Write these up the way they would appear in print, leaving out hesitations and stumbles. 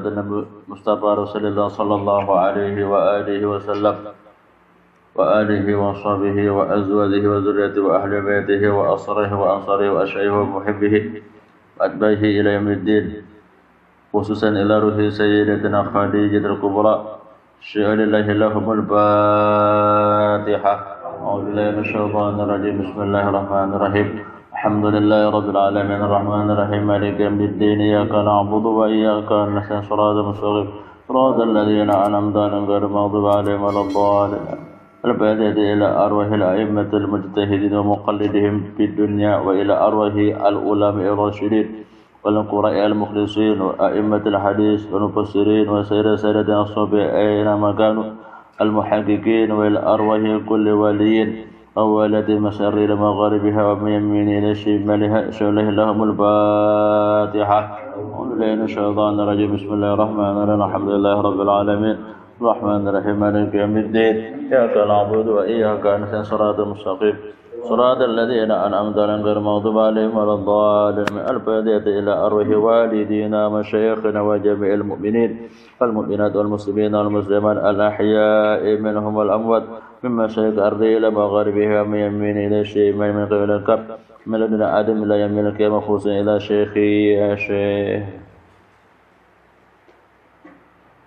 sunnah Nabi Mustafa Rasulullah sallallahu alaihi wa alihi wasallam wa alihi wa sahbihi wa azwajihi wa dzurriyyatihi wa ahli baitihi wa asrihi wa ansarihi wa asyaihi wa muhibbihi wa atba'ihi ila yaumiddin, khususan ila ruhi sayyidatina Khadijatul Kubra syai'alillahi lahumul Fatihah. A'udzu billahi minasyaitonir rajim. Bismillahirrahmanirrahim. Alhamdulillahi rabbil alamin arrahmanir rahim maliki yaumiddin iyyaka na'budu wa iyyaka nasta'in shiratal mustaqim shiratal ladzina an'amta 'alaihim ghairil maghdubi 'alaihim waladdallin. البادئ إلى أرواح الأئمة المجتهدين ومقلدهم في الدنيا وإلى أرواح العلماء الراشدين والقراء المخلصين وأئمة الحديث والمفسرين وسائر سادة الصحابة أينما كانوا المحققين وإلى أرواح كل ولي أو ولد مسر إلى مغاربها ومن يمين إلى شمالها شمله لهم الفاتحة. أعوذ بالله من الشيطان الرجيم. بسم الله الرحمن الرحيم. الحمد لله رب العالمين الرحمن الرحيم مالك يوم الدين إياك نعبد وإياك نستعين صراط المستقيم صراط الذين أنعمت عليهم غير المغضوب عليهم ولا الضالين. الفاتحة إلى أرواح والدينا مشايخنا وجميع المؤمنين والمؤمنات والمسلمين والمسلمات الأحياء منهم والأموات من مشايخ الأرض إلى مغاربها من يمين إلى شمال من قبل الكف من لدن آدم إلى يمين القيامة خصوصا إلى شيخي يا شيخ.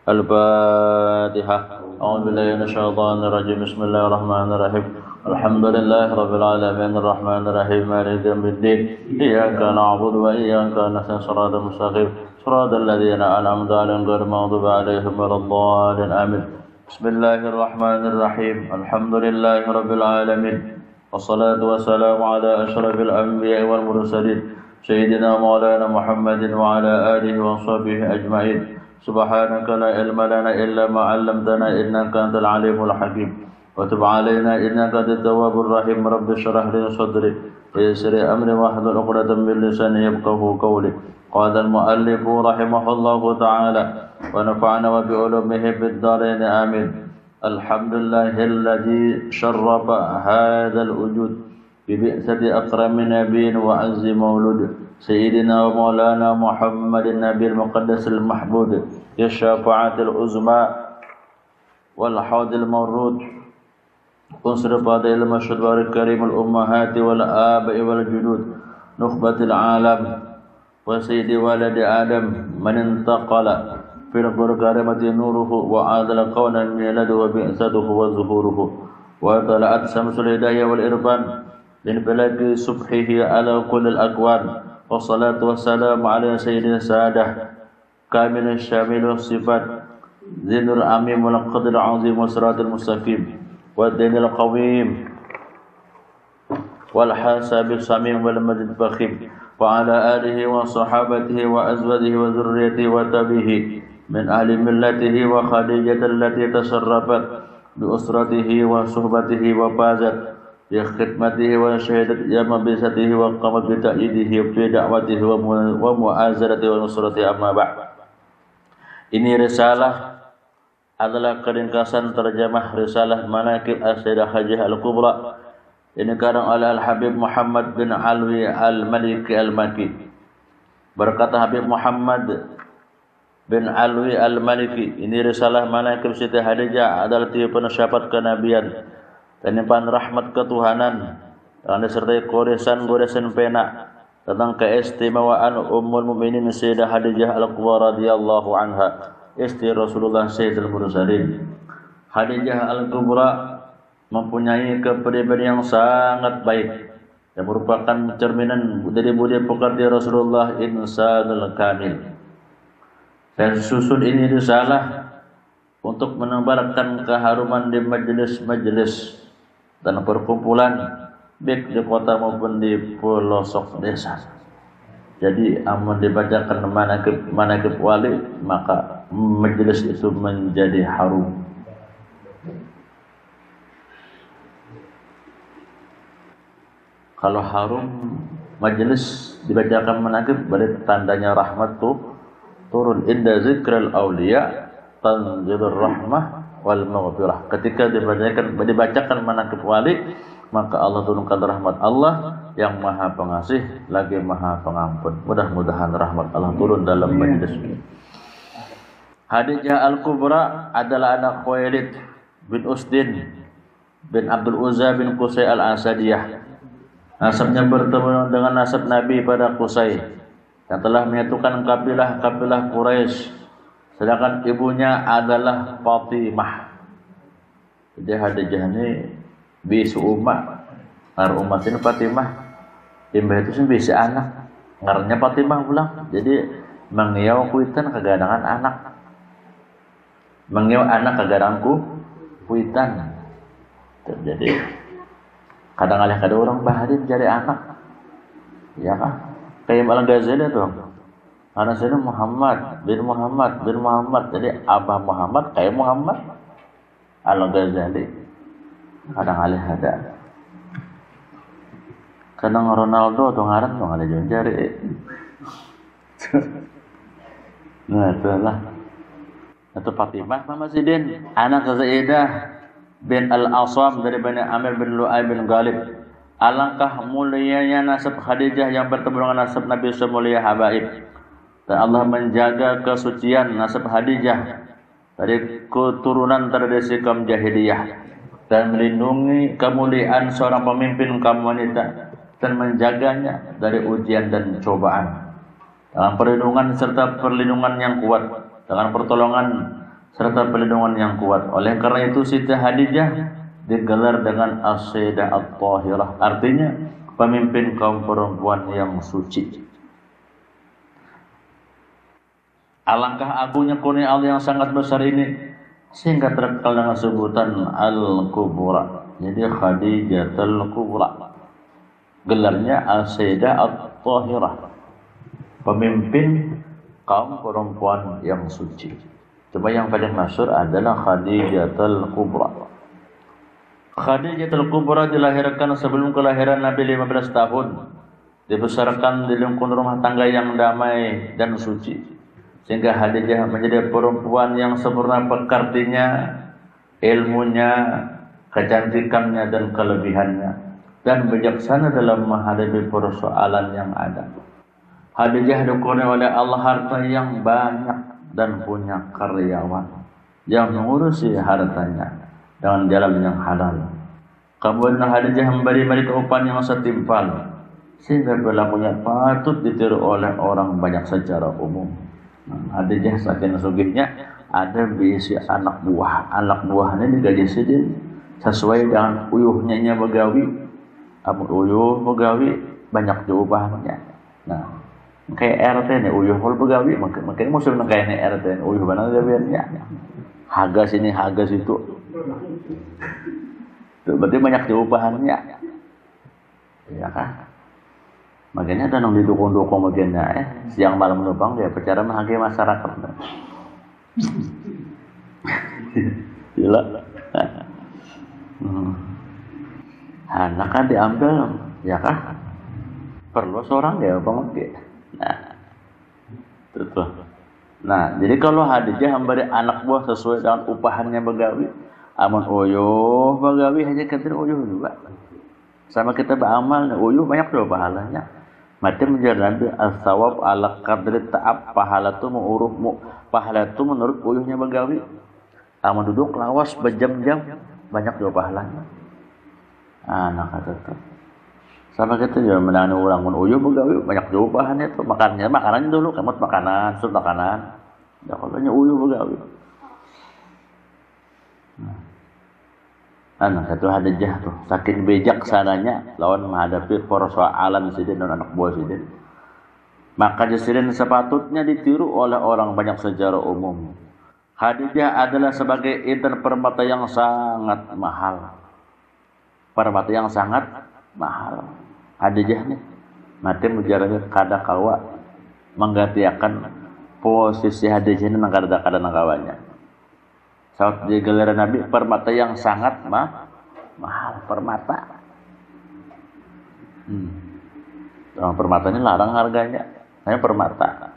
الفاتحة. أعوذ بالله من الشيطان الرجيم. بسم الله الرحمن الرحيم. الحمد لله رب العالمين الرحمن الرحيم مالك يوم الدين إياك نعبد وإياك نستعين صراط المستقيم صراط الذين أنعمت عليهم غير المغضوب عليهم ولا الضالين آمين. بسم الله الرحمن الرحيم. الحمد لله رب العالمين والصلاة والسلام على أشرف الأنبياء والمرسلين سيدنا مولانا محمد وعلى آله وصحبه أجمعين. سبحانك لا علم لنا إلا ما علمتنا إنك أنت العليم الحكيم وتب علينا إنك أنت التواب الرحيم. رب اشرح لي صدري ويسر أمري واحلل عقدة من لساني يفقهوا قولي. قال المؤلف رحمه الله تعالى ونفعنا وبعلومه في الدارين آمين. الحمد لله الذي شرف هذا الوجود ببعثة أكرم نبي وعز مولود سيدنا ومولانا محمد النبي المقدس المحمود الشفاعة العظمى والحوض المورود انصر فضيل المشهد والكريم الأمهات والآباء والجدود نخبة العالم وسيد ولد آدم من انتقل في الكرامة نوره وعادل قونا ميلاده وبعثته وظهوره وطلعت شمس الهداية والإرفان من فلك صبحه على كل الأكوان. والصلاة والسلام على سيد السادة كامل الشامل الصفات ذي العميم والقدر العظيم والصراط المستقيم والدين القويم والحساب الصميم والمجد الفخيم وعلى آله وصحابته وأزواجه وذريته وتبيه من أهل ملته وخديجة التي تشرفت بأسرته وصحبته وفازت بخدمته وشهدت يوم بعثته وقامت بتأييده في دعوته ومؤازرته ونصرته. Amma ba'd. Ini risalah adalah keringkasan terjemah risalah Manaqib As-Sayyidah Khadijah Al-Kubra ini karang oleh Al-Habib Muhammad bin Alwi Al-Maliki Al-Maki. Berkata Habib Muhammad bin Alwi Al-Maliki, ini risalah Manaqib Siti Khadijah adalah tiga penasyabat kenabian dan impan rahmat ketuhanan yang disertai goresan-goresan pena tentang keistimewaan Ummul Mukminin Sayyidah Khadijah Al-Kubra radhiyallahu anha, istri Rasulullah Sayyidul Mursalin. Khadijah Al-Kubra mempunyai kepribadian yang sangat baik yang merupakan cerminan dari budi pekerti Rasulullah Insanul Kamil. Dan susun ini risalah untuk menebarkan keharuman di majelis-majelis dan perkumpulan baik di kota maupun di pelosok desa. Jadi amun dibacakan manaqib wali maka majelis itu menjadi harum. Kalau harum majelis dibacakan manaqib berarti tandanya rahmat tuh turun. Inda zikril auliya tanzilur rahmah wal maghfirah. Ketika dibacakan manaqib wali maka Allah turunkan rahmat Allah yang maha pengasih lagi maha pengampun. Mudah-mudahan rahmat Allah turun dalam majelis ini. Khadijah Al-Kubra adalah anak Khuwailid bin Usdin bin Abdul Uzza bin Qusay Al-Asadiyah. Nasabnya bertemu dengan nasab Nabi pada Qusay yang telah menyatukan kabilah-kabilah Quraisy. Sedangkan ibunya adalah Fatimah. Jadi Khadijah ini bisu umat. Ngar umat ini Fatimah. Imbah itu sih bisa anak. Ngarnya Fatimah pulang. Jadi mengiau kuitan kegadangan anak. Mengiau anak kegadangan kuitan. Jadi kadang-kadang ada orang bahagia mencari anak. Ya kan? Kayak Al-Ghazali tuh. Anak saya Muhammad bin Muhammad bin Muhammad. Jadi Abah Muhammad kayak Muhammad. Al-Ghazali. Kadang-kadang ada. Kadang Ronaldo tuh ngaran tuh ada yang cari. Nah itulah. Itu Fatimah Mama Sidin, anak Zaidah bin Al-Asam dari Bani Amir bin Lu'ay bin Ghalib. Alangkah mulianya nasab Khadijah yang bertemu dengan nasab Nabi semulia habaib. Dan Allah menjaga kesucian nasab Khadijah dari keturunan tradisi kaum jahiliyah dan melindungi kemuliaan seorang pemimpin kaum wanita dan menjaganya dari ujian dan cobaan dengan perlindungan serta perlindungan yang kuat, dengan pertolongan serta perlindungan yang kuat. Oleh karena itu Siti Khadijah digelar dengan As-Sayyidah At-Tahirah, artinya pemimpin kaum perempuan yang suci. Alangkah agungnya kurnia Allah yang sangat besar ini sehingga terkenal dengan sebutan Al-Kubra. Jadi Khadijatul Kubra. Gelarnya As-Sayyidah At-Tahirah, pemimpin kaum perempuan yang suci. Cuma yang paling masyhur adalah Khadijatul Kubra. Khadijatul Kubra dilahirkan sebelum kelahiran Nabi 15 tahun. Dibesarkan di lingkungan rumah tangga yang damai dan suci. Sehingga Khadijah menjadi perempuan yang sempurna pekertinya, ilmunya, kecantikannya dan kelebihannya, dan bijaksana dalam menghadapi persoalan yang ada. Khadijah dikurniai oleh Allah harta yang banyak dan punya karyawan yang mengurusi hartanya dengan jalan yang halal. Kemudian Khadijah memberi mereka upah yang setimpal sehingga berlakunya patut ditiru oleh orang banyak secara umum. Khadijah saking sugihnya ada bisi anak buah. Anak buahnya digaji sedih sesuai dengan uyuhnya begawi. Amun uyuh begawi banyak diubahnya. Nah, kayak RT nih uyuh kalau begawi makin musuh kayak nih RT uyuh benar gawiannya. Hagas ini hagas itu. Tuh, berarti banyak diubahannya. Ya kan? Makanya ada nong didukung-dukung bagiannya siang malam numpang dia bicara menghargai masyarakat. Gila. Anak kan diambil, ya kan? Perlu seorang ya pengukir. Nah, jadi kalau Khadijah memberi anak buah sesuai dengan upahannya begawi, amun uyuh begawi hanya kita uyuh juga. Sama kita beramal, uyuh banyak doa pahalanya. Mati menjalani as-sawab ala qadri ta'ab, pahala itu pahala itu menurut uyuhnya begawi. Amun duduk lawas berjam-jam banyak doa pahalanya. Anak kata tuh. Sama kita juga menangani orang mun uyuh begawi banyak doa pahalanya tuh. Makanannya dulu, kamu makanan, sup makanan. Ya kalau uyuh begawi. Anak satu Khadijah tuh saking bijaksananya lawan menghadapi persoalan sidin dan anak buah sidin. Maka sidin sepatutnya ditiru oleh orang banyak secara umum. Khadijah adalah sebagai intan permata yang sangat mahal. Permata yang sangat mahal. Khadijah nih mati mujaranya kada kawa menggatiakan posisi Khadijah ini nangkada kawannya. Saat di gelaran Nabi permata yang sangat mahal permata. Permatanya larang harganya. Hanya permata.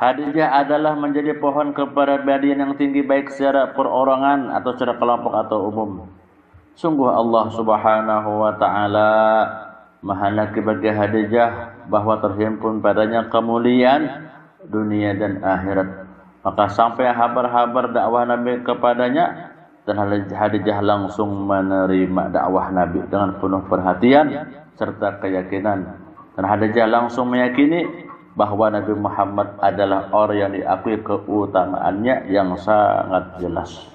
Khadijah adalah menjadi pohon kepribadian yang tinggi baik secara perorangan atau secara kelompok atau umum. Sungguh Allah Subhanahu wa taala menghendaki bagi Khadijah bahwa terhimpun padanya kemuliaan dunia dan akhirat. Maka sampai habar-habar dakwah Nabi kepadanya, dan Khadijah langsung menerima dakwah Nabi dengan penuh perhatian serta keyakinan. Dan Khadijah langsung meyakini bahwa Nabi Muhammad adalah orang yang diakui keutamaannya yang sangat jelas.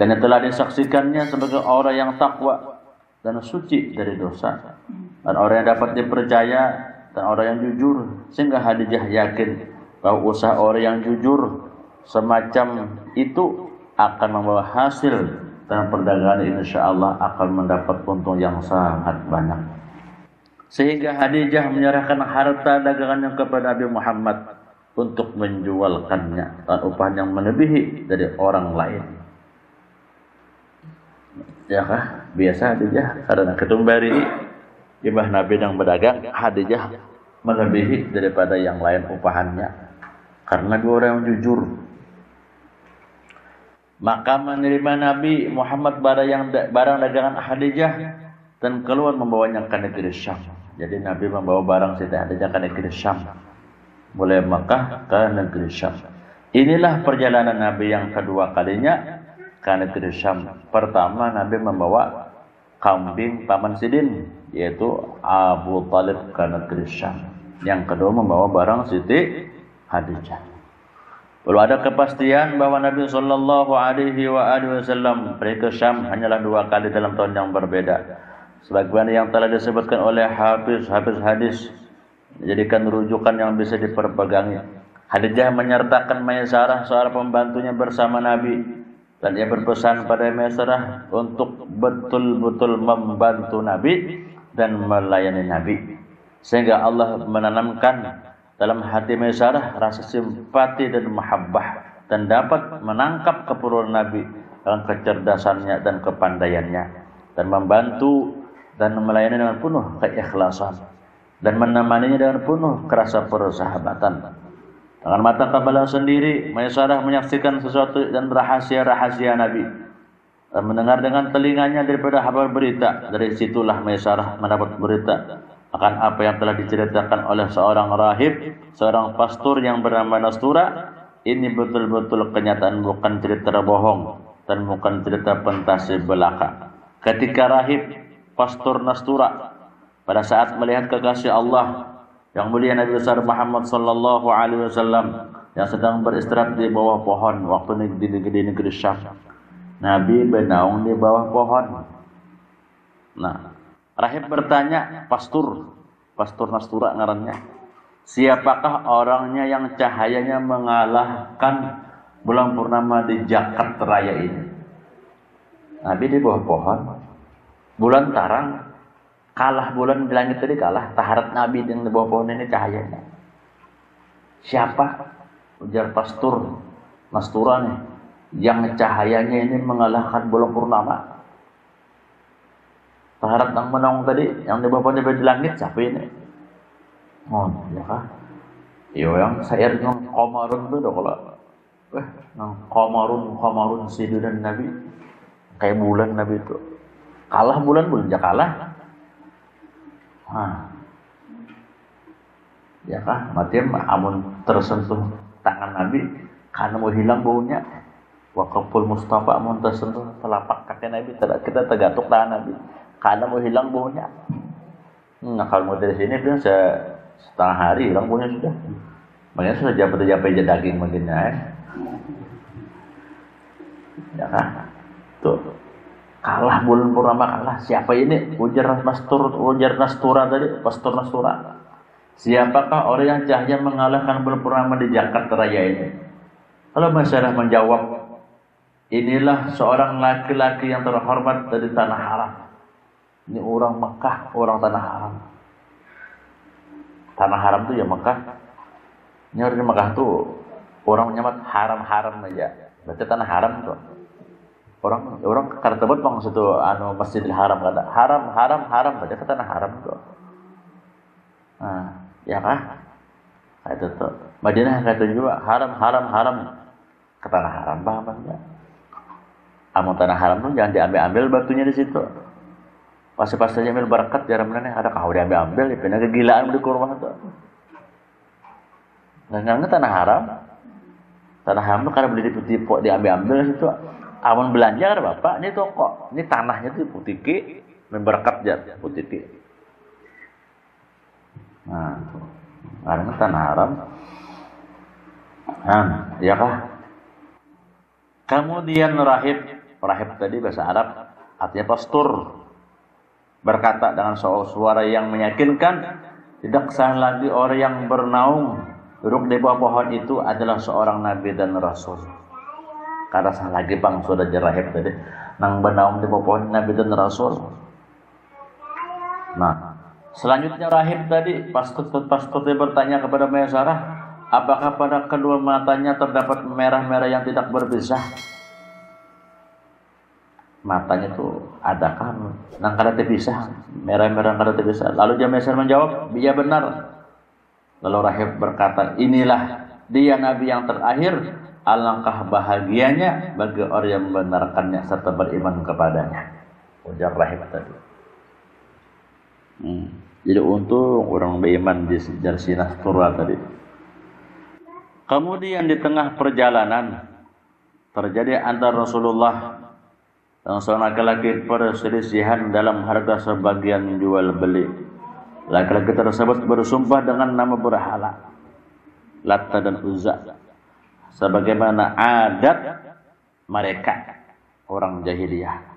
Dan telah disaksikannya sebagai orang yang takwa dan suci dari dosa. Dan orang yang dapat dipercaya dan orang yang jujur. Sehingga Khadijah yakin bahwa usaha orang yang jujur semacam itu akan membawa hasil, dan perdagangan insya Allah akan mendapat untung yang sangat banyak. Sehingga Khadijah menyerahkan harta dagangannya kepada Nabi Muhammad untuk menjualkannya dan upah yang melebihi dari orang lain. Ya kah? Biasa Khadijah karena ketumbari ibah Nabi yang berdagang, Khadijah melebihi daripada yang lain upahannya karena dua orang yang jujur. Maka menerima Nabi Muhammad barang dagangan Khadijah dan keluar membawanya ke negeri Syam. Jadi Nabi membawa barang Siti Khadijah ke negeri Syam, mulai Makkah ke negeri Syam. Inilah perjalanan Nabi yang kedua kalinya ke negeri Syam. Pertama Nabi membawa kambing paman Sidin, yaitu Abu Talib ke negeri Syam. Yang kedua membawa barang Siti Khadijah. Belum ada kepastian bahwa Nabi Shallallahu Alaihi Wasallam pergi ke Syam hanyalah 2 kali dalam tahun yang berbeda. Sebagaimana yang telah disebutkan oleh Hafiz hadis, menjadikan rujukan yang bisa diperpegangi. Khadijah menyertakan Maisarah, seorang pembantunya bersama Nabi, dan ia berpesan pada Maisarah untuk betul-betul membantu Nabi dan melayani Nabi, sehingga Allah menanamkan dalam hati Maisarah rasa simpati dan mahabbah, dan dapat menangkap keperluan Nabi dalam kecerdasannya dan kepandaiannya, dan membantu dan melayani dengan penuh keikhlasan, dan menemaninya dengan penuh kerasa persahabatan. Dengan mata kepala sendiri Maisarah menyaksikan sesuatu dan rahasia-rahasia Nabi, dan mendengar dengan telinganya daripada kabar berita. Dari situlah Maisarah mendapat berita akan apa yang telah diceritakan oleh seorang rahib, seorang pastor yang bernama Nastura. Ini betul-betul kenyataan, bukan cerita bohong dan bukan cerita pentasi belaka. Ketika rahib pastor Nastura pada saat melihat kekasih Allah yang mulia Nabi besar Muhammad sallallahu alaihi wasallam yang sedang beristirahat di bawah pohon waktu di negeri Syam, Nabi bernaung di bawah pohon. Nah, rahib bertanya, pastor Nastura ngarannya, siapakah orangnya yang cahayanya mengalahkan bulan purnama di Jakarta Raya ini? Nabi di bawah pohon, bulan tarang, kalah bulan di langit tadi, kalah taharat Nabi yang di bawah pohon ini cahayanya. Siapa? Ujar pastor Nastura nih, yang cahayanya ini mengalahkan bulan purnama. Taharat yang menang tadi, yang di bawah di langit, siapa ini? Oh, ya kah? Iyo yang saya nang Qamarun itu kalau, nang Qamarun sidunan Nabi, kayak bulan Nabi itu, kalah bulan ya kalah. Ya kah? Mati amun tersentuh tangan Nabi, karena mau hilang baunya. Wakaful Mustafa amun tersentuh telapak kaki Nabi, kita tergatuk tangan Nabi. Karena mau hilang baunya. Nah kalau mau dari sini dia setengah hari hilang baunya sudah. Makanya sudah japai daging bagiannya ya. Ya kan? Tuh. Kalah bulan purnama, kalah. Siapa ini? Ujar Nastura tadi, pastor Nastura. Siapakah orang yang cahaya mengalahkan bulan purnama di Jakarta Raya ini? Kalau masyarakat menjawab, inilah seorang laki-laki yang terhormat dari tanah haram. Ini orang Mekah, orang tanah haram. Tanah haram itu ya Mekah. Ini orang di Mekah tuh orang nyamat haram-haram aja. Berarti tanah haram tuh. Orang kartebet bang situ Masjidil Haram kata haram berarti ke tanah haram tuh. Nah, ya kah? Itu tuh. Madinah kata juga haram ke tanah haram pahamnya. Amun tanah haram tuh jangan diambil batunya di situ. Pas saja ambil berkat jarang mana ada kau diambil dipindah kegilaan di kurma tuh. Nggak tanah haram. Tanah haram itu karena beli di putih diambil situ. Amun belanja kan bapak, ini toko, ini tanahnya tuh putiki, berkat jar putiki. Nah, karena tanah haram. Nah, iya kah? Kemudian rahib tadi bahasa Arab artinya postur, berkata dengan suara yang meyakinkan, tidak sah lagi orang yang bernaung duduk di bawah pohon itu adalah seorang nabi dan rasul. Karena sah lagi bang sudah rahib tadi nang bernaung di bawah pohon nabi dan rasul. Nah, selanjutnya rahib tadi pastut bertanya kepada Maisarah, apakah pada kedua matanya terdapat merah-merah yang tidak berpisah? Matanya itu adakah nang kada terpisah, merah-merah kada terpisah? Lalu dia Maisarah menjawab, iya benar. Lalu rahib berkata, inilah dia nabi yang terakhir, alangkah bahagianya bagi orang yang membenarkannya serta beriman kepadanya. Ujar rahib tadi. Jadi untung orang beriman di sejarah Sinastura tadi. Kemudian di tengah perjalanan terjadi antara Rasulullah dan seorang laki-laki perselisihan dalam harga sebagian jual beli. Laki-laki tersebut bersumpah dengan nama berhala Latta dan Uzza, sebagaimana adat mereka orang jahiliyah.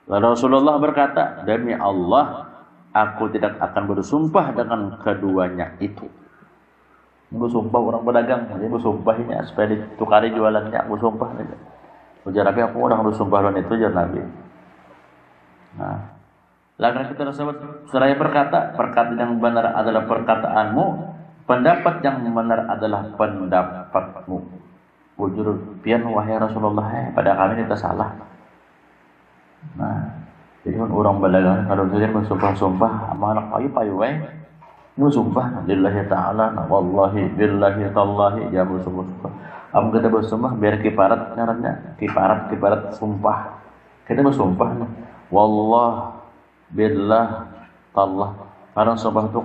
Lalu Rasulullah berkata, demi Allah, aku tidak akan bersumpah dengan keduanya itu. Bersumpah orang pedagang, jadi bersumpahnya supaya ditukari jualannya, bersumpah aja. Ujar Nabi, aku orang bersumpah lawan itu, ujar Nabi. Nah, laki-laki tersebut seraya berkata, perkataan yang benar adalah perkataanmu, pendapat yang benar adalah pendapatmu. Bujur pian wahai Rasulullah, pada kami kita salah. Nah, jadi kan orang balagan kalau dia bersumpah-sumpah, sama anak payu-payu ini sumpah lillahi ta'ala, wallahi billahi tallahi, ya bersumpah. Am kita bersumpah biar kiparat ngarannya, kiparat sumpah. Kita bersumpah nih, wallah billah tallah. Karena sumpah itu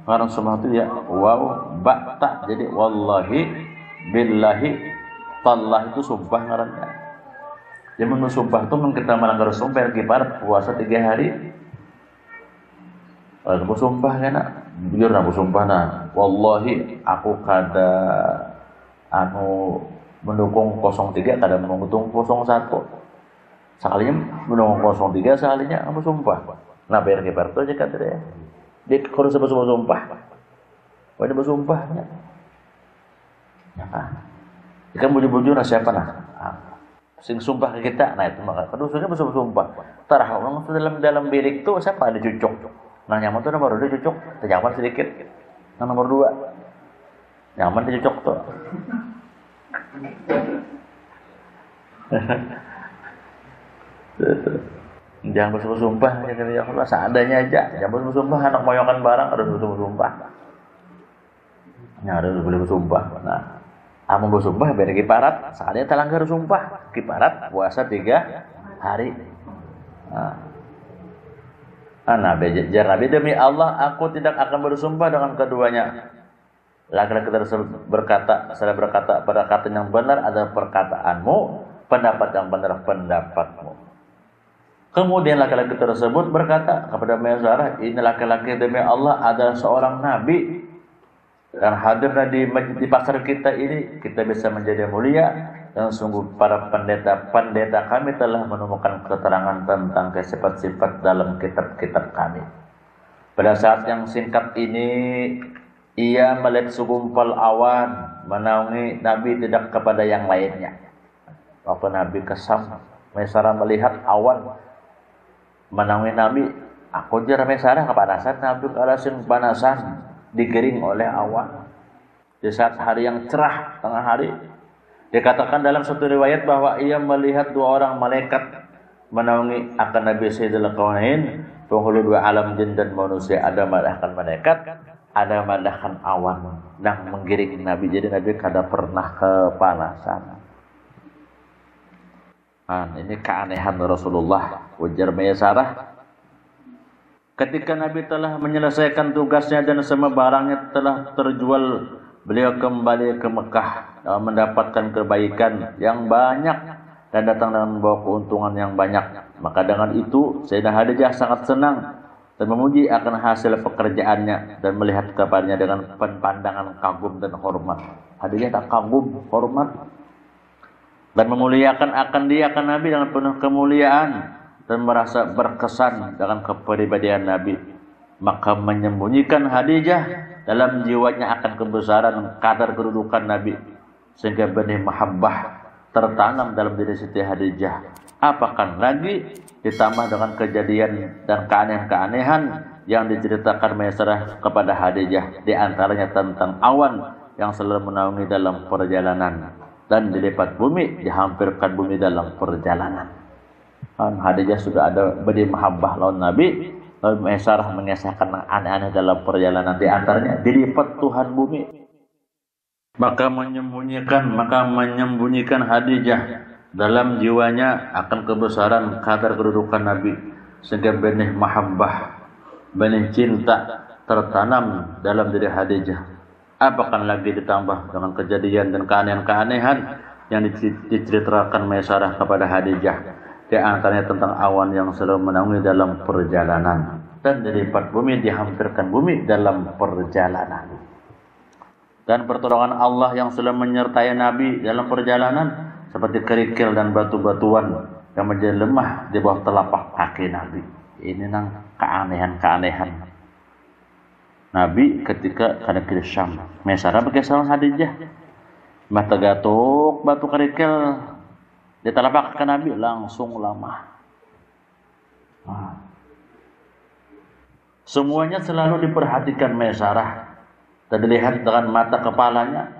karena sumpah itu ya waw ba ta, jadi wallahi billahi tallah itu sumpah ngarannya. Jadi menurut sumpah itu kita melanggar sumpah yang kiparat puasa 3 hari. Kalau sumpah kena jujur nak sumpah nah, wallahi aku kada mendukung 03, kada mendukung 01. Sekalinya mendukung 03, sekalinya aku sumpah. Nah biar kiparat itu aja kata dia. Dia kalau sebut-sebut sumpah. Wajib bersumpah ya. Nah, ikan bujur-bujur siapa nah? Sing sumpah ke kita, nah itu maka kedusanya bersumpah. Tarah orang itu dalam bilik tuh siapa ada cucuk. Nah nyaman tuh nomor 2 cucuk, nyaman sedikit. Nah nomor 2 nyaman cucuk tuh. Jangan bersumpah, ya Allah seadanya aja. Jangan bersumpah, anak moyokan barang harus bersumpah. Ya harus boleh bersumpah. Nah, amun bersumpah biar kiparat, sekali terlanggar sumpah. Kiparat puasa 3 hari. Nah, bejar Nabi, demi Allah aku tidak akan bersumpah dengan keduanya. Laki-laki tersebut berkata, saya berkata, perkataan yang benar adalah perkataanmu, pendapat yang benar pendapatmu. Kemudian laki-laki tersebut berkata kepada Maisarah, ini laki-laki demi Allah adalah seorang nabi dan hadir di pasar kita ini, kita bisa menjadi mulia, dan sungguh para pendeta kami telah menemukan keterangan tentang sifat-sifat dalam kitab-kitab kami. Pada saat yang singkat ini, ia melihat segumpal awan menaungi Nabi tidak kepada yang lainnya. Waktu Nabi kesam, Maisarah melihat awan menaungi Nabi. Aku jar Maisarah kepanasan, Nabi kalasin panasan digiring oleh awan. Di saat hari yang cerah tengah hari, dikatakan dalam satu riwayat bahwa ia melihat 2 orang malaikat menaungi akan Nabi Sayyidul Kaunain, penghulu 2 alam jin dan manusia. Ada malaikat malaikat, ada malaikat awan yang menggiring Nabi. Jadi Nabi kada pernah kepanasan. Ini keanehan Rasulullah, ujar Maisarah. Ketika Nabi telah menyelesaikan tugasnya dan semua barangnya telah terjual beliau kembali ke Mekah mendapatkan kebaikan yang banyak dan datang dengan membawa keuntungan yang banyak. Maka dengan itu Sayyidah Khadijah sangat senang dan memuji akan hasil pekerjaannya dan melihat kepadanya dengan pandangan kagum dan hormat. Khadijah tak kagum, hormat, dan memuliakan akan dia, akan Nabi dengan penuh kemuliaan, dan merasa berkesan dengan kepribadian Nabi. Maka menyembunyikan Khadijah dalam jiwanya akan kebesaran kadar kedudukan Nabi, sehingga benih mahabbah tertanam dalam diri Siti Khadijah. Apakah lagi ditambah dengan kejadian dan keanehan-keanehan yang diceritakan Maisarah kepada Khadijah, di antaranya tentang awan yang selalu menaungi dalam perjalanan dan dilipat bumi, dihampirkan bumi dalam perjalanan. Khadijah sudah ada benih mahabbah lawan Nabi, lalu Maisarah mengisahkan aneh-aneh dalam perjalanan, di antaranya dilipat Tuhan bumi. Maka menyembunyikan Khadijah dalam jiwanya akan kebesaran kadar kedudukan Nabi, sehingga benih mahabbah, benih cinta tertanam dalam diri Khadijah. Apakah lagi ditambah dengan kejadian dan keanehan-keanehan yang diceritakan Maisarah kepada Khadijah, di antaranya tentang awan yang selalu menaungi dalam perjalanan dan dilipat bumi, dihampirkan bumi dalam perjalanan. Dan pertolongan Allah yang selalu menyertai Nabi dalam perjalanan, seperti kerikil dan batu-batuan yang menjadi lemah di bawah telapak kaki Nabi. Ini nang keanehan-keanehan Nabi ketika kada ke Syam. Maisarah berkisah Khadijah, mata gatuk batu kerikil di telapak kaki Nabi langsung lemah. Semuanya selalu diperhatikan Maisarah dan dilihat dengan mata kepalanya.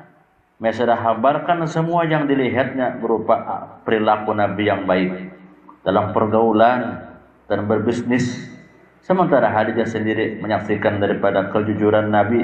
Maisarah habarkan semua yang dilihatnya berupa perilaku Nabi yang baik dalam pergaulan dan berbisnis. Sementara Khadijah sendiri menyaksikan daripada kejujuran Nabi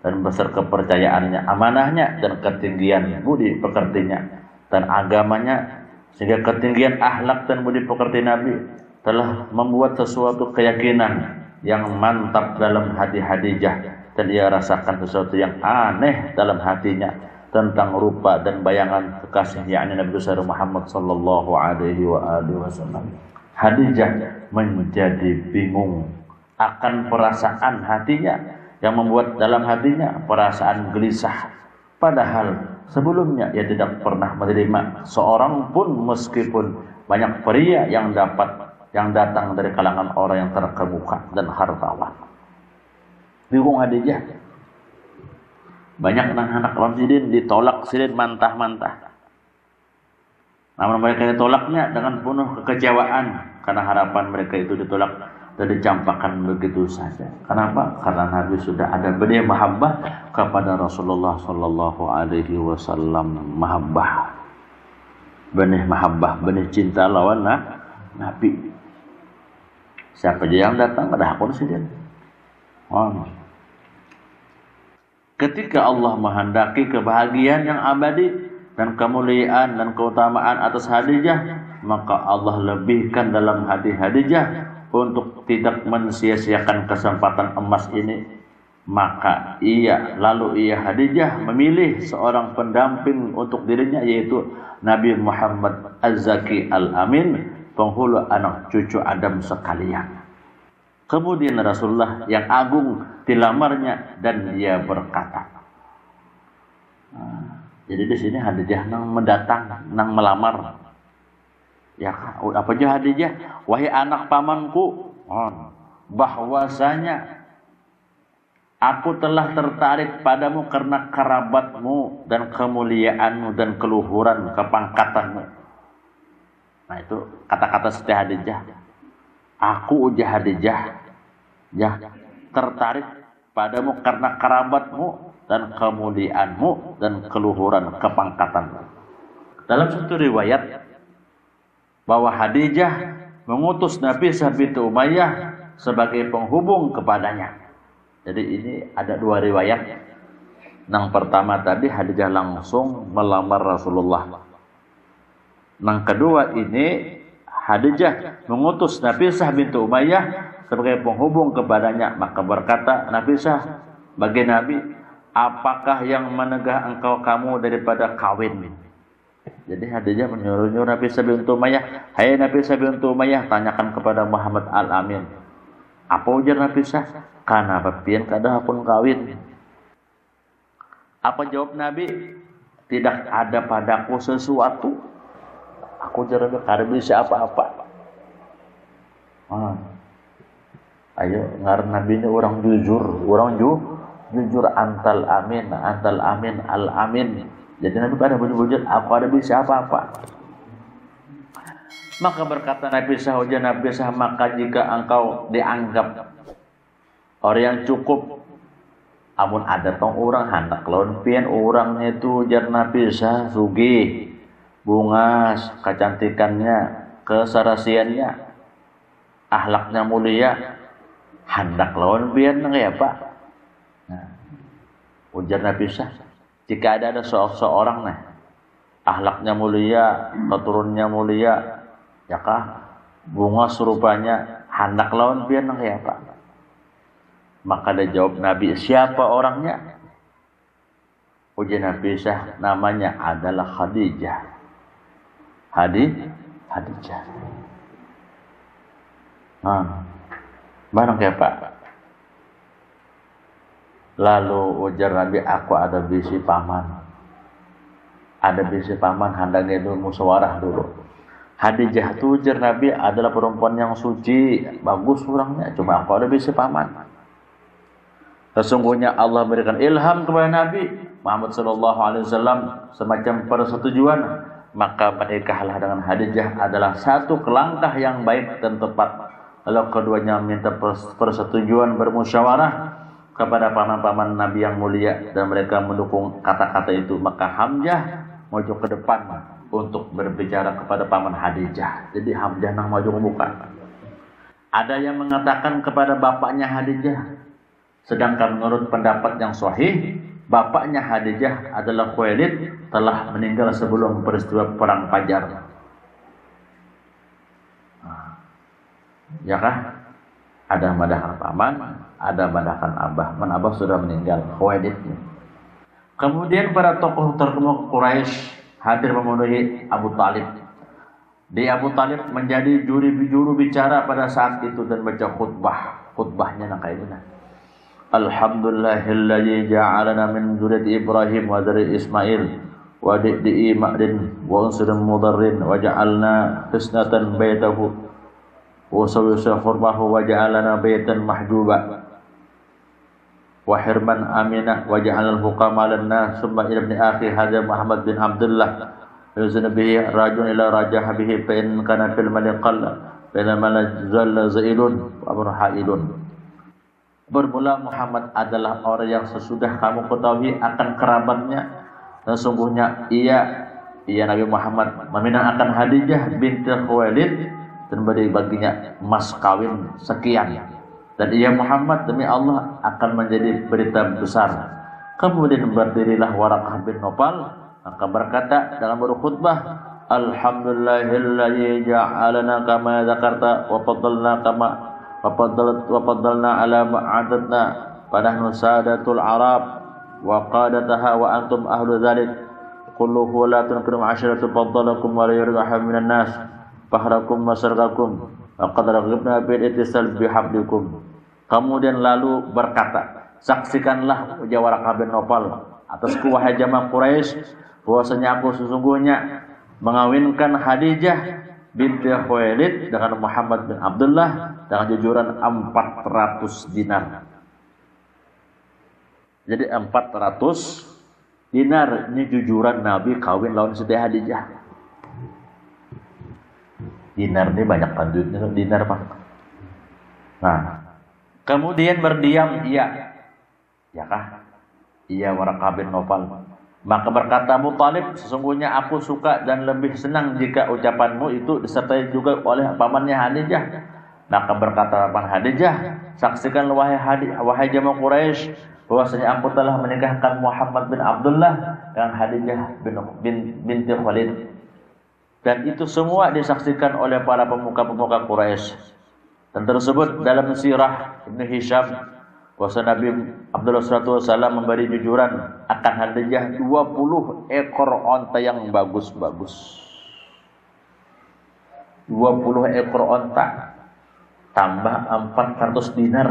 dan besar kepercayaannya, amanahnya, dan ketinggian budi pekertinya dan agamanya, sehingga ketinggian akhlak dan budi pekerti Nabi telah membuat sesuatu keyakinan yang mantap dalam hati Khadijah, dan ia rasakan sesuatu yang aneh dalam hatinya tentang rupa dan bayangan kekasih, yakni Nabi besar Muhammad sallallahu alaihi wasallam. Khadijah menjadi bingung akan perasaan hatinya yang membuat dalam hatinya perasaan gelisah, padahal sebelumnya ia tidak pernah menerima seorang pun, meskipun banyak pria yang datang dari kalangan orang yang terkemuka dan hartawan. Bingung Khadijah. Banyak anak-anak lawan sidin ditolak, sidin mantah-mantah. Namun mereka ditolaknya dengan penuh kekecewaan, karena harapan mereka itu ditolak dan dicampakkan begitu saja. Kenapa? Karena Nabi sudah ada benih mahabbah kepada Rasulullah sallallahu alaihi wasallam. Mahabbah, benih mahabbah, benih cinta lawan Nabi. Siapa aja yang datang pada hakun sidin. Ketika Allah menghendaki kebahagiaan yang abadi dan kemuliaan dan keutamaan atas Khadijah, maka Allah lebihkan dalam hati Khadijah untuk tidak mensia-siakan kesempatan emas ini. Maka ia Khadijah memilih seorang pendamping untuk dirinya, yaitu Nabi Muhammad Az-Zaki Al-Amin, penghulu anak cucu Adam sekalian. Kemudian Rasulullah yang agung dilamarnya dan dia berkata, jadi di sini Khadijah nang mendatang, nang melamar. Ya, apa aja Khadijah? Wahai anak pamanku, bahwasanya aku telah tertarik padamu karena kerabatmu dan kemuliaanmu dan keluhuran kepangkatanmu. Nah, itu kata-kata Siti Khadijah. Aku ujar Khadijah, ya, tertarik padamu karena kerabatmu dan kemuliaanmu dan keluhuran kepangkatanmu. Dalam satu riwayat bahwa Khadijah mengutus Nafisah binti Umayyah sebagai penghubung kepadanya. Jadi ini ada dua riwayat. Yang pertama tadi Khadijah langsung melamar Rasulullah. Yang kedua ini Khadijah mengutus Nafisah binti Umayyah sebagai penghubung kepadanya. Maka berkata Nafisah bagi Nabi, apakah yang menegah engkau kamu daripada kawin? Jadi Khadijah menyuruh Nabi Isa bin Umayyah, hai Nabi Isa bin Umayyah, tanyakan kepada Muhammad Al-Amin. Apa ujar Nabi Isa? Kana bapien kada pun kawin. Apa jawab Nabi? Tidak ada padaku sesuatu. Aku jarang kada bisa apa-apa. Ayo ngar Nabi ini orang jujur antal amin al amin. Jadi Nabi pada bujur-bujur, aku ada bisa apa-apa. Maka berkata Nabi sahaja Nabi sah, maka jika engkau dianggap orang yang cukup, amun ada tong orang hendak lawan pian orangnya itu jar Nabi sah sugih, bungas, kecantikannya, kesarasiannya, akhlaknya mulia, hendak lawan pian kayak apa? Nah, ujar Nabi sah. Jika ada seorang nih, akhlaknya mulia, keturunannya mulia, ya kah, bunga serupanya, hendak lawan pian kayak apa? Maka dia jawab Nabi, siapa orangnya? Ujian Nabi sah, namanya adalah Khadijah. Khadijah. Barang kayak apa? Lalu ujar Nabi, aku ada bisi paman. Ada bisi paman, hendaknya dulu musyawarah dulu. Khadijah itu ujar Nabi adalah perempuan yang suci, bagus orangnya. Cuma aku ada bisi paman. Sesungguhnya Allah berikan ilham kepada Nabi Muhammad SAW semacam persetujuan. Maka menikahlah dengan Khadijah adalah satu langkah yang baik dan tepat. Lalu keduanya minta persetujuan bermusyawarah kepada paman-paman Nabi yang mulia dan mereka mendukung kata-kata itu. Maka Hamzah maju ke depan untuk berbicara kepada paman Khadijah. Jadi Hamzah nang maju membuka. Ada yang mengatakan kepada bapaknya Khadijah, sedangkan menurut pendapat yang sahih, bapaknya Khadijah adalah Khuwailid, telah meninggal sebelum peristiwa perang Fajar. Ya kah? Ada madahkan paman, ada madahkan abah. Abah sudah meninggal, Khuwailid. Kemudian para tokoh terkemuka Quraisy hadir memenuhi Abu Talib. Di Abu Talib menjadi juru bicara pada saat itu dan baca khutbah. Khutbahnya nak kayak gini. Alhamdulillahilladzi ja'alana min dzurriyyati Ibrahim wa dzurriyyati Ismail wa di'i ma'din wa unsur mudarrin wa ja'alna hisnatan baitahu wa sawisa hurmahu wa ja'alana baitan mahjuba wa hirman aminah wa ja'alal hukama lana summa ila ibn akhi hadza Muhammad bin Abdullah yuzna bihi rajun ila rajah bihi fa in kana fil maliqal fa inna man zalla zailun wa amru hailun. Bermula Muhammad adalah orang yang sesudah kamu ketahui akan kerabatnya. Sesungguhnya ia Nabi Muhammad meminang akan Khadijah binti Khuwailid dan beri baginya emas kawin sekian. Dan ia Muhammad demi Allah akan menjadi berita besar. Kemudian berdirilah Waraqah bin Nawfal, maka berkata dalam berkhutbah, Alhamdulillahilladzi ja'alana kama dzakarta wa faddalna kama وفضلنا على معادتنا فنحن سادة العرب وقادتها وأنتم أهل ذلك قلوا هو لا تنكرم عشرة فضلكم ولا يرجع من الناس فخركم وسرقكم وقد رغبنا بالاتصال بحبلكم. Kemudian lalu berkata, saksikanlah ujar Waraqah bin Nawfal atasku wahai jamaah Quraisy bahwasanya aku sesungguhnya mengawinkan Khadijah binti Khuwailid dengan Muhammad bin Abdullah dengan jujuran 400 dinar. Jadi 400 dinar ini jujuran Nabi kawin lawan Siti Khadijah. Dinar ini banyak kan duitnya dinar Pak. Nah, kemudian berdiam ia. Ya kah? Ia Waraqah bin Nawfal. Maka berkata Abu Talib, sesungguhnya aku suka dan lebih senang jika ucapanmu itu disertai juga oleh pamannya Khadijah. Maka berkata paman Khadijah, saksikan wahai jamaah Quraisy bahwasanya aku telah menikahkan Muhammad bin Abdullah dengan Khadijah binti Khuwailid. Dan itu semua disaksikan oleh para pemuka-pemuka Quraisy. Dan tersebut dalam sirah Ibnu Hisham Bahwa Nabi Abdullah SAW memberi jujuran akan Khadijah 20 ekor onta yang bagus-bagus. 20 ekor onta tambah 400 dinar.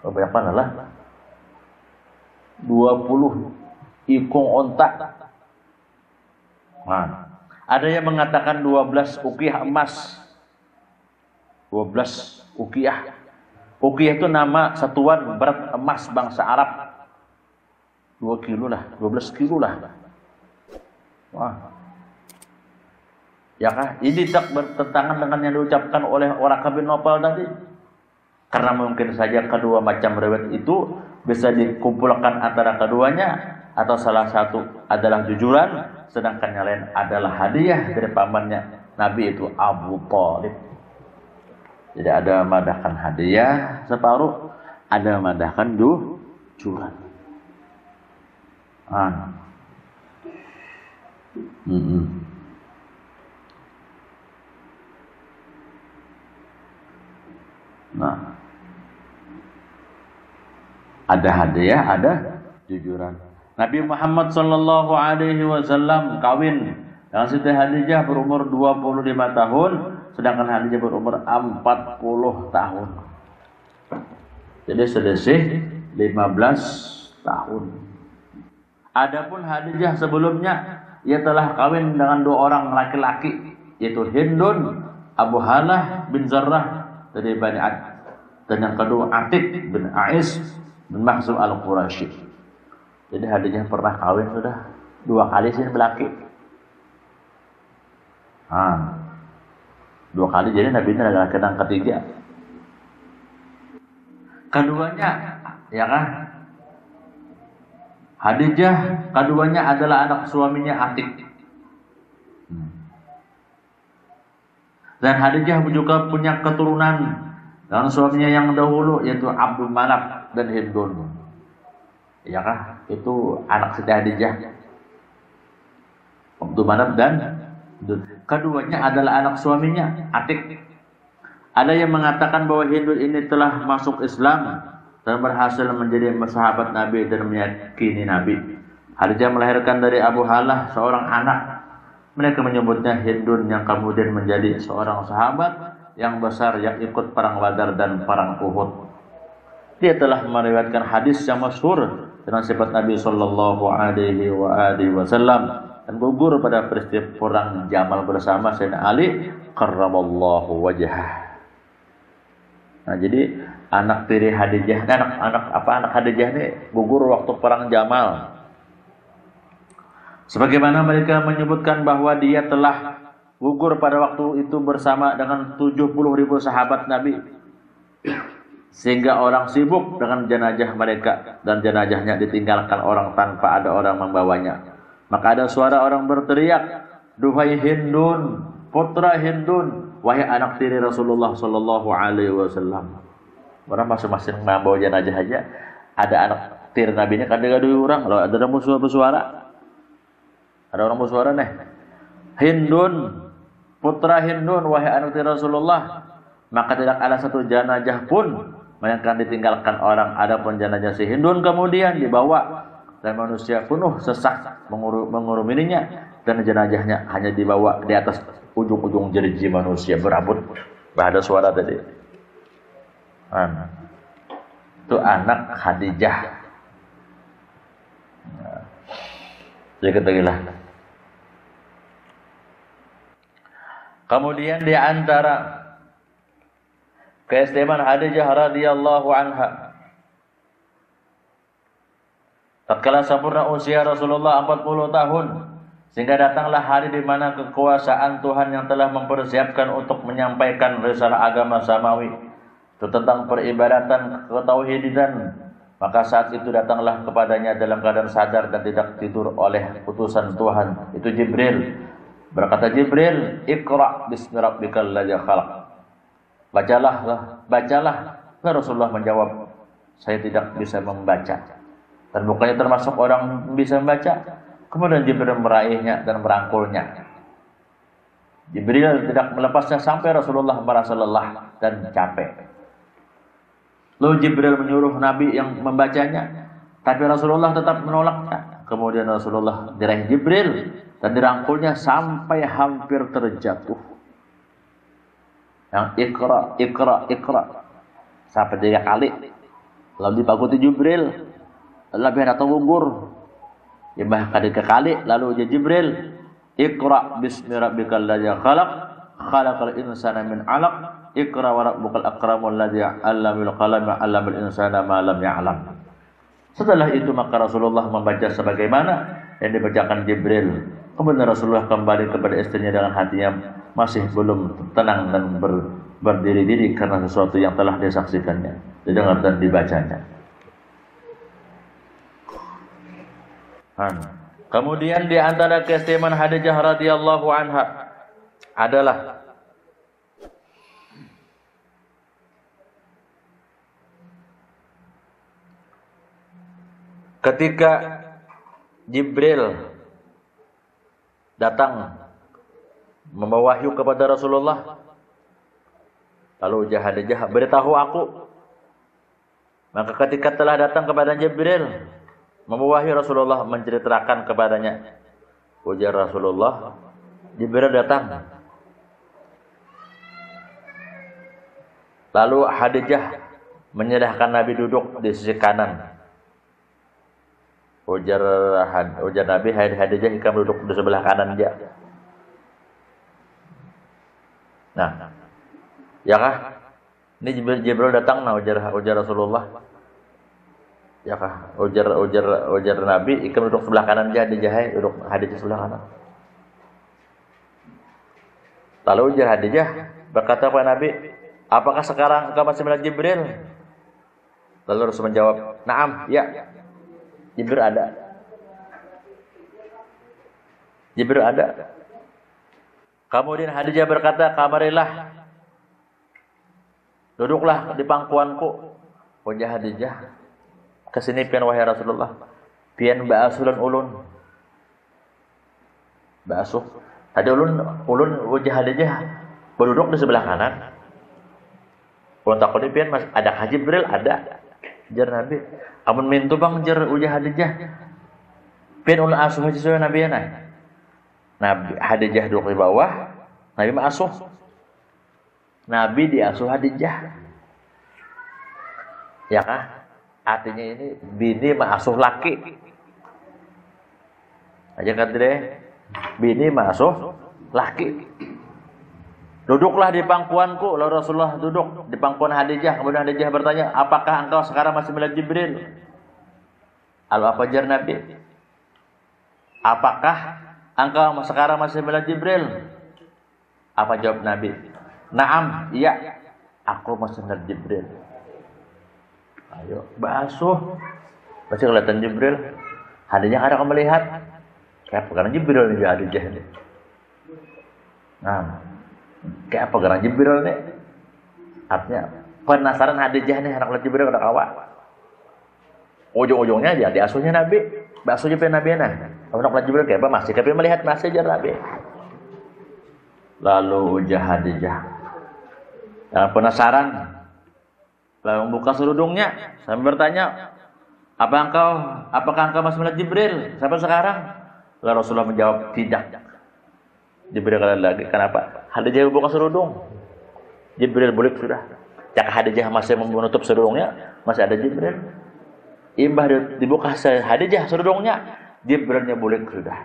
Berapa lah? 20 ikung onta. Nah, ada yang mengatakan 12 uqiyah emas. 12 uqiyah. Uqiyah itu nama satuan berat emas bangsa Arab. 2 kilo lah, 12 kilo lah. Wah. Ya kah? Ini tak bertentangan dengan yang diucapkan oleh Waraqah bin Nawfal tadi. Karena mungkin saja kedua macam riwayat itu bisa dikumpulkan antara keduanya, atau salah satu adalah jujuran, sedangkan yang lain adalah hadiah dari pamannya Nabi itu Abu Thalib. Jadi ada madahkan hadiah separuh, ada madahkan jujuran. Nah, ada hadiah, ada jujuran. Nabi Muhammad sallallahu alaihi wasallam kawin dengan Siti Khadijah berumur 25 tahun, sedangkan Khadijah berumur 40 tahun. Jadi selisih 15 tahun. Adapun Khadijah sebelumnya, ia telah kawin dengan 2 orang laki-laki, yaitu Hindun Abu Halah bin Zarrah dari Bani Ad, dan yang kedua Atik bin Ais bin Makhzum al-Quraisy. Jadi Khadijah pernah kawin sudah 2 kali sih belaki. 2 kali, jadi Nabi ini adalah yang ketiga. Keduanya, ya kan? Khadijah keduanya adalah anak suaminya Atik. Dan Khadijah juga punya keturunan dengan suaminya yang dahulu, yaitu Abdul Manaf dan Hindun. Ya kah? Itu anak Siti Khadijah. Abdul Manaf dan Hindun. Keduanya adalah anak suaminya Atik. Ada yang mengatakan bahwa Hindun ini telah masuk Islam dan berhasil menjadi sahabat Nabi dan meyakini Nabi. Khadijah melahirkan dari Abu Halah seorang anak. Mereka menyebutnya Hindun, yang kemudian menjadi seorang sahabat yang besar yang ikut perang Badar dan perang Uhud. Dia telah meriwayatkan hadis yang masyhur dengan sifat Nabi sallallahu alaihi wasallam dan gugur pada peristiwa perang Jamal bersama Sayyidina Ali karramallahu wajhah. Nah, jadi anak tiri Khadijah, anak Khadijah ini gugur waktu perang Jamal. Sebagaimana mereka menyebutkan bahwa dia telah gugur pada waktu itu bersama dengan 70.000 sahabat Nabi, sehingga orang sibuk dengan jenazah mereka dan jenazahnya ditinggalkan orang tanpa ada orang membawanya. Maka ada suara orang berteriak, "Duhai Hindun, putra Hindun, wahai anak tiri Rasulullah sallallahu alaihi wasallam." Orang masing-masing membawa jenazah aja. Ada anak tiri Nabi nya kadang-kadang orang, loh ada musuh bersuara. Ada orang bersuara nih. Hindun, putra Hindun, wahai anak tiri Rasulullah. Maka tidak ada satu jenazah pun melainkan ditinggalkan orang. Adapun jenazah si Hindun kemudian dibawa, dan manusia penuh sesak menguruminya, dan jenazahnya hanya dibawa di atas ujung-ujung jeriji manusia berambut. Ada suara tadi. Itu anak Khadijah. Jadi ketahuilah. Kemudian di antara keistimewaan Khadijah radhiyallahu anha, tatkala sempurna usia Rasulullah 40 tahun, sehingga datanglah hari di mana kekuasaan Tuhan yang telah mempersiapkan untuk menyampaikan risalah agama samawi itu tentang peribadatan ketauhidan. Maka saat itu datanglah kepadanya dalam keadaan sadar dan tidak tidur oleh utusan Tuhan, itu Jibril. Berkata Jibril, "Iqra bismi rabbikal ladzi khalaq." Bacalah. Nah, Rasulullah menjawab, "Saya tidak bisa membaca." Dan bukannya termasuk orang bisa membaca. Kemudian Jibril meraihnya dan merangkulnya. Jibril tidak melepasnya sampai Rasulullah merasa lelah dan capek. Lalu Jibril menyuruh Nabi yang membacanya, tapi Rasulullah tetap menolaknya. Kemudian Rasulullah diraih Jibril dan dirangkulnya sampai hampir terjatuh. Yang Iqra, Iqra, Iqra sampai 3 kali. Lalu dipakuti Jibril, lalu atau gugur. Ya bahkan 3 kali. Lalu Jibril, Iqra bismi rabbikal ladzi khalaq, khalaqal insana min 'alaq, Iqra wa rabbukal akramul ladzi 'allamal qalam 'allamal insana ma lam ya'lam. Setelah itu maka Rasulullah membaca sebagaimana yang dibacakan Jibril. Kemudian Rasulullah kembali kepada istrinya dengan hatinya masih belum tenang dan berdiri-diri karena sesuatu yang telah disaksikannya, didengar dan dibacanya. Kemudian di antara keistimewaan Khadijah radhiyallahu anha adalah ketika Jibril datang membawa wahyu kepada Rasulullah, lalu Khadijah beritahu aku. Maka ketika telah datang kepada Jibril membawa wahyu, Rasulullah menceritakan kepadanya. Ujar Rasulullah, Jibril datang. Lalu Khadijah menyerahkan Nabi duduk di sisi kanan. Ujar Nabi, Khadijah kamu duduk di sebelah kanan dia. Nah, ya kah? Ini Jibril datang, nah ujar Rasulullah. Ya kah? Ujar Nabi, kamu duduk sebelah kanan dia, duduk Khadijah sebelah kanan. Lalu ujar Khadijah berkata kepada Nabi, apakah sekarang engkau masih melihat Jibril? Lalu Rasul menjawab, "Na'am, ya. Jibril ada." Jibril ada. Kemudian Khadijah berkata, "Kamarilah. Duduklah di pangkuanku." Ujar Khadijah, "Kesini pian wahai Rasulullah. Pian ba'asulan ulun." Ba'asuh. Tadi ulun ujar Khadijah berduduk di sebelah kanan. Ulun takutnya pian mas ada Jibril ada. Jar Nabi, amun mintu bang jar ujar Khadijah. Pian ulun asuh haji soal Nabi ya. Nabi Khadijah duduk di bawah, Nabi ma'asuh. Nabi diasuh Khadijah. Ya kah? Artinya ini bini ma'asuh laki. Aja kata deh, bini ma'asuh laki. Duduklah di pangkuanku. Lalu Rasulullah duduk di pangkuan Khadijah. Kemudian Khadijah bertanya, apakah engkau sekarang masih melihat Jibril? Apa jar Nabi? Apakah engkau sekarang masih melihat Jibril? Apa jawab Nabi? Naam, iya. Aku masih melihat Jibril. Ayo, basuh. Masih kelihatan Jibril. Khadijah ada kamu melihat. Kayak pegangan Jibril nih Khadijah ini. Nah, kayak pegangan Jibril nih. Artinya penasaran Khadijah nih anak Jibril ada kawan. Ujung-ujungnya aja diasuhnya Nabi. Basuhnya pengen Nabi nah. Anak Jibril kayak apa masih tapi melihat masih aja Nabi. Lalu ujar Khadijah dengan penasaran, lalu membuka serudungnya sambil bertanya, apakah engkau masih melihat Jibril sampai sekarang? Lalu Rasulullah menjawab, tidak. Jibril kata lagi, kenapa? Khadijah membuka serudung, Jibril bulik sudah. Cak Khadijah masih menutup serudungnya, masih ada Jibril. Imbah dibuka Khadijah serudungnya, Jibrilnya bulik sudah.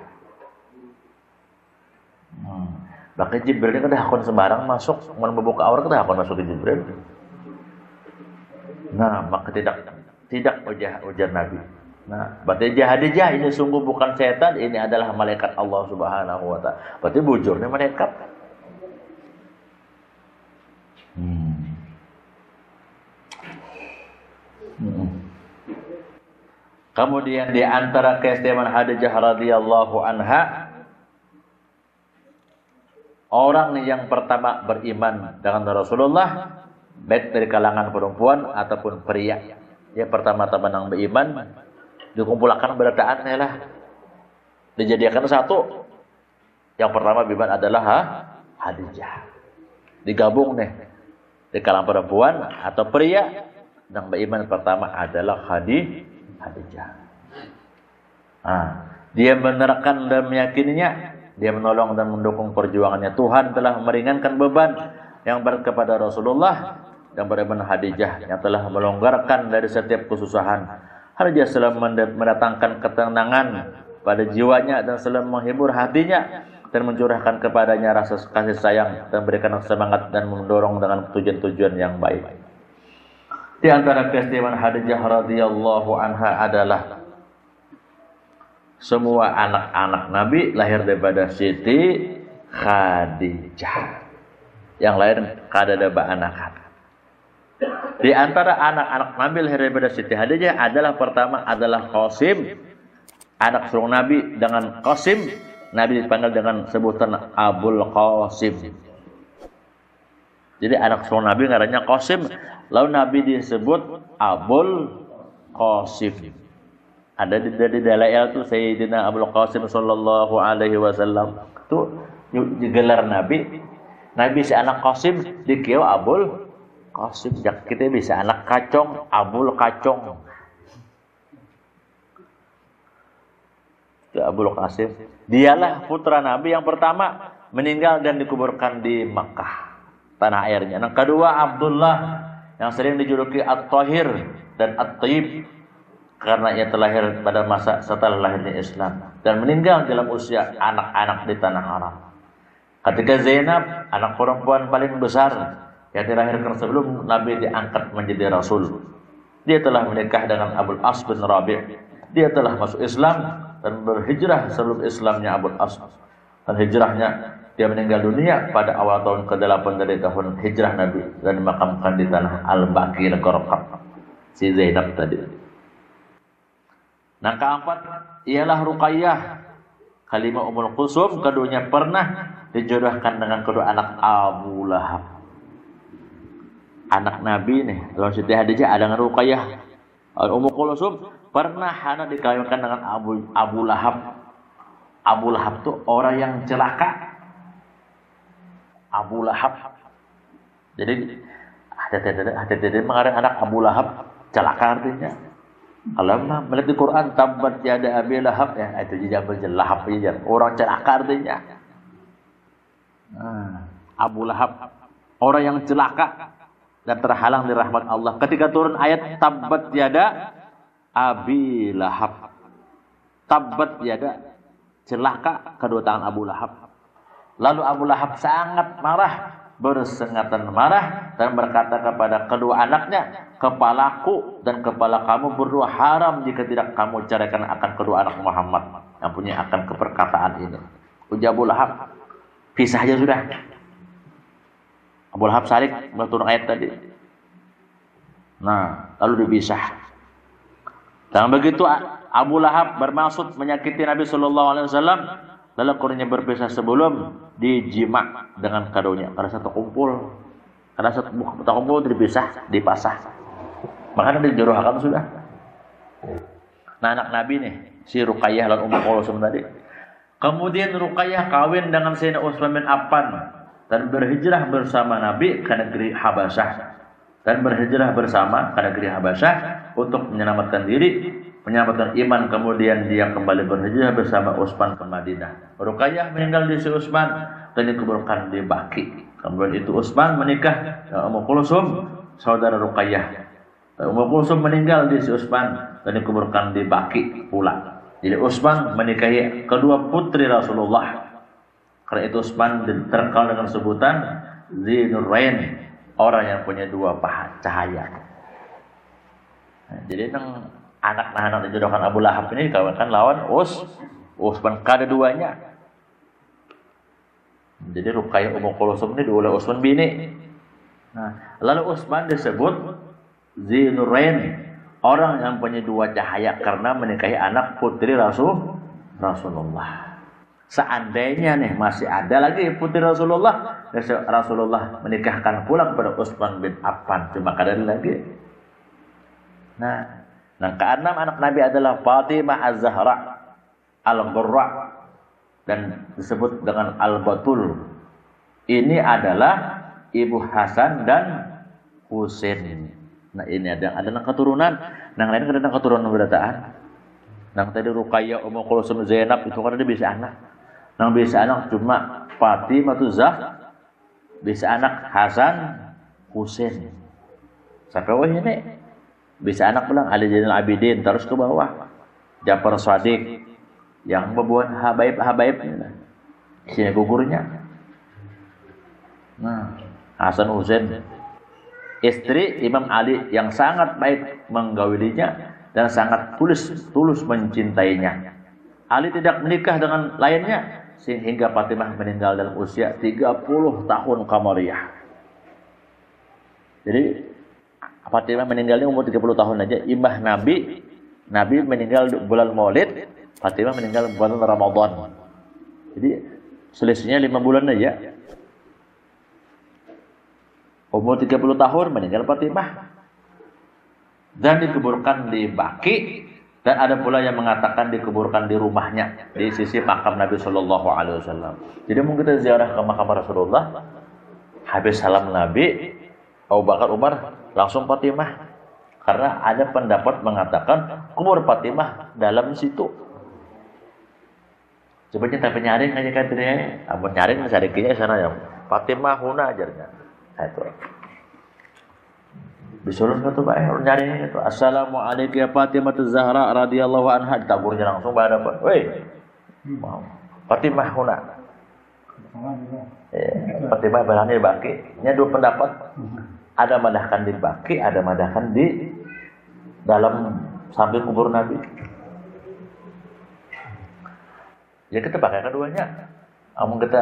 Maka Jibril ini kada hakon sembarang masuk, mau membuka aurat kada hakon masuk ke Jibril. Nah, maka tidak ujar Nabi. Nah, berarti Khadijah ini sungguh bukan setan, ini adalah malaikat Allah Subhanahu wa taala. Berarti bujurnya malaikat. Kemudian di antara keistimewaan Khadijah radhiyallahu anha, orang yang pertama beriman dengan Rasulullah, baik dari kalangan perempuan ataupun pria. Yang pertama-tama yang beriman, dikumpulkan berataan lah. Dijadikan satu. Yang pertama beriman adalah Khadijah. Digabung nih. Di kalangan perempuan atau pria, yang beriman pertama adalah Khadijah. Dia menerangkan dan meyakininya, dia menolong dan mendukung perjuangannya. Tuhan telah meringankan beban yang berat kepada Rasulullah dan beriman Khadijah yang telah melonggarkan dari setiap kesusahan. Khadijah selalu mendatangkan ketenangan pada jiwanya dan selalu menghibur hatinya dan mencurahkan kepadanya rasa kasih sayang dan berikan semangat dan mendorong dengan tujuan-tujuan yang baik. Di antara keistimewaan Khadijah radhiyallahu anha adalah semua anak-anak Nabi lahir daripada Siti Khadijah. Yang lain kada ada anak. Di antara anak-anak Nabi lahir daripada Siti Khadijah adalah pertama adalah Qasim, anak sulung Nabi. Dengan Qasim, Nabi dipanggil dengan sebutan Abul Qasim. Jadi anak sulung Nabi ngarannya Qasim, lalu Nabi disebut Abul Qasim. Ada di dalail tuh Sayyidina Abul Qasim sallallahu alaihi wasallam tuh digelar Nabi. Nabi si anak Qasim dikieu Abul Qasim. Jak kita bisa anak Kacong, Abul Kacong. Itu Abul Qasim. Dialah putra Nabi yang pertama meninggal dan dikuburkan di Makkah, tanah airnya. Yang kedua Abdullah yang sering dijuluki At-Tahir dan At-Tayyib karena ia terlahir pada masa setelah lahirnya Islam dan meninggal dalam usia anak-anak di tanah Arab. Ketika Zainab, anak perempuan paling besar yang dilahirkan sebelum Nabi diangkat menjadi Rasul, dia telah menikah dengan Abul As bin Rabi'. Dia telah masuk Islam dan berhijrah sebelum Islamnya Abul As. Dan hijrahnya dia meninggal dunia pada awal tahun ke-8 dari tahun hijrah Nabi dan dimakamkan di tanah Al-Baqi Al-Qarqab. Si Zainab tadi. Nah, keempat ialah Ruqayyah, kalimah Ummul Kulsum. Keduanya pernah dijodohkan dengan kedua anak Abu Lahab. Anak Nabi nih, lalu Siti Khadijah ada dengan Ruqayyah. Ummul Kulsum pernah anak dikawinkan dengan Abu Lahab. Abu Lahab tuh orang yang celaka. Abu Lahab. Jadi hati-hati mengarang anak Abu Lahab celaka artinya. Kalau melihat di Quran tabbat yada Abi Lahab, ya itu jabal Lahab aja. Orang celaka artinya. Abu Lahab orang yang celaka dan terhalang dari rahmat Allah. Ketika turun ayat tabbat yada Abi Lahab, tabbat yada, celaka kedua tangan Abu Lahab. Lalu Abu Lahab sangat marah, bersengatan marah dan berkata kepada kedua anaknya, kepalaku dan kepala kamu berdua haram jika tidak kamu ceraikan akan kedua anak Muhammad yang punya akan keperkataan ini. Ujar Abu Lahab, pisah aja sudah. Abu Lahab salik turun ayat tadi. Nah, lalu dipisah. Dan begitu Abu Lahab bermaksud menyakiti Nabi Shallallahu Alaihi Wasallam, lalu kurangnya berpisah sebelum dijima dengan kadonya. Karena satu kumpul dipisah, dipasah. Makanya dijodohkan sudah. Nah, anak Nabi nih, si Ruqayyah dan Ummul Kulsum tadi. Kemudian Ruqayyah kawin dengan Sayyidina Utsman bin Affan dan berhijrah bersama Nabi ke negeri Habasyah. Untuk menyelamatkan diri, menyelamatkan iman. Kemudian dia kembali berhijrah bersama Utsman ke Madinah. Ruqayyah meninggal di si Utsman dan dikuburkan di Baqi. Kemudian itu Utsman menikah dengan Ummul Kulsum, saudara Ruqayyah. Ummul Kulsum meninggal di si Utsman dan dikuburkan di Baqi pula. Jadi Utsman menikahi kedua putri Rasulullah. Karena itu Utsman terkenal dengan sebutan Dzunurain, orang yang punya dua cahaya. Nah, jadi anak-anak dijodohkan Abu Lahab ini dikawinkan lawan Utsman, kada duanya. Jadi Ruqayyah Ummul Kulsum ini dua Utsman bini. Nah, lalu Utsman disebut Dzunurain, orang yang punya dua cahaya karena menikahi anak putri Rasulullah. Seandainya nih masih ada lagi putri Rasulullah, Rasulullah menikahkan pula kepada Utsman bin Affan, cuma kadang lagi. Nah, keenam anak Nabi adalah Fatimah Az-Zahra Al-Qurra dan disebut dengan Al-Batul. Ini adalah ibu Hasan dan Husain. Nah ini ada nang keturunan, nang lain kan ada nang keturunan berataan. Nang tadi Ruqayyah, Ummu Kulsum, Zainab itu kan ada bisa anak. Nang bisa anak cuma Fatimah tu bisa anak Hasan, Husain. Sampai bawah ini bisa anak pulang Ali Zainal Abidin terus ke bawah. Ja'far Shadiq yang membuat habaib sini gugurnya. Nah, Hasan Husain istri Imam Ali yang sangat baik menggaulinya dan sangat tulus mencintainya. Ali tidak menikah dengan lainnya sehingga Fatimah meninggal dalam usia 30 tahun qamariyah. Jadi Fatimah meninggalnya umur 30 tahun aja. Imbah Nabi meninggal bulan Maulid, Fatimah meninggal bulan Ramadan. Jadi selisihnya 5 bulan aja. Umur 30 tahun meninggal Fatimah. Dan dikuburkan di Baqi, dan ada pula yang mengatakan dikuburkan di rumahnya di sisi makam Nabi Shallallahu Alaihi Wasallam. Jadi mungkin kita ziarah ke makam Rasulullah, habis salam Nabi, Abu Bakar, Umar langsung Fatimah, karena ada pendapat mengatakan kubur Fatimah dalam situ. Coba kita penyaring aja kan dia, amun nyaring sarikinya sana ya Fatimah huna ajarnya. Nah, itu. Disuruh satu Pak nyari itu. Assalamualaikum ya Fatimah Zahra radhiyallahu anha, ditaburnya langsung pada Pak. Woi. Fatimah huna. Fatimah balani di Baqi. Ini dua pendapat. Ada madahkan di Baqi, ada madahkan di dalam samping kubur Nabi. Ya kita pakai keduanya. Amun kita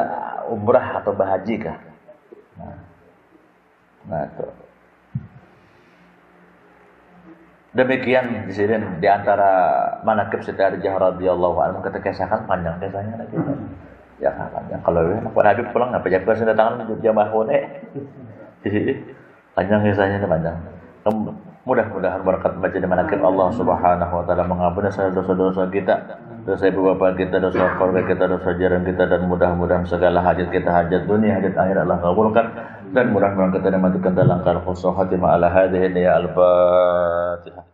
umrah atau bahaji kah? Nah itu. Demikian di sini di antara manaqib Siti Khadijah radhiyallahu anha, kita kisahkan panjang kisahnya lagi. Ya panjang. Kalau Nabi pulang ngapa jaga sudah tangan jamaah kone. Di sini panjang kisahnya panjang. Mudah-mudahan berkat baca di manaqib Allah Subhanahu wa taala mengampuni dosa-dosa kita, dosa ibu bapak kita, dosa keluarga kita, dosa jiran kita, dan mudah-mudahan segala hajat kita, hajat dunia, hajat akhirat Allah kabulkan, dan mudah-mudahan kita dimatikan dalam keadaan khusus khatimah ala hadhihi ya al-Fatihah.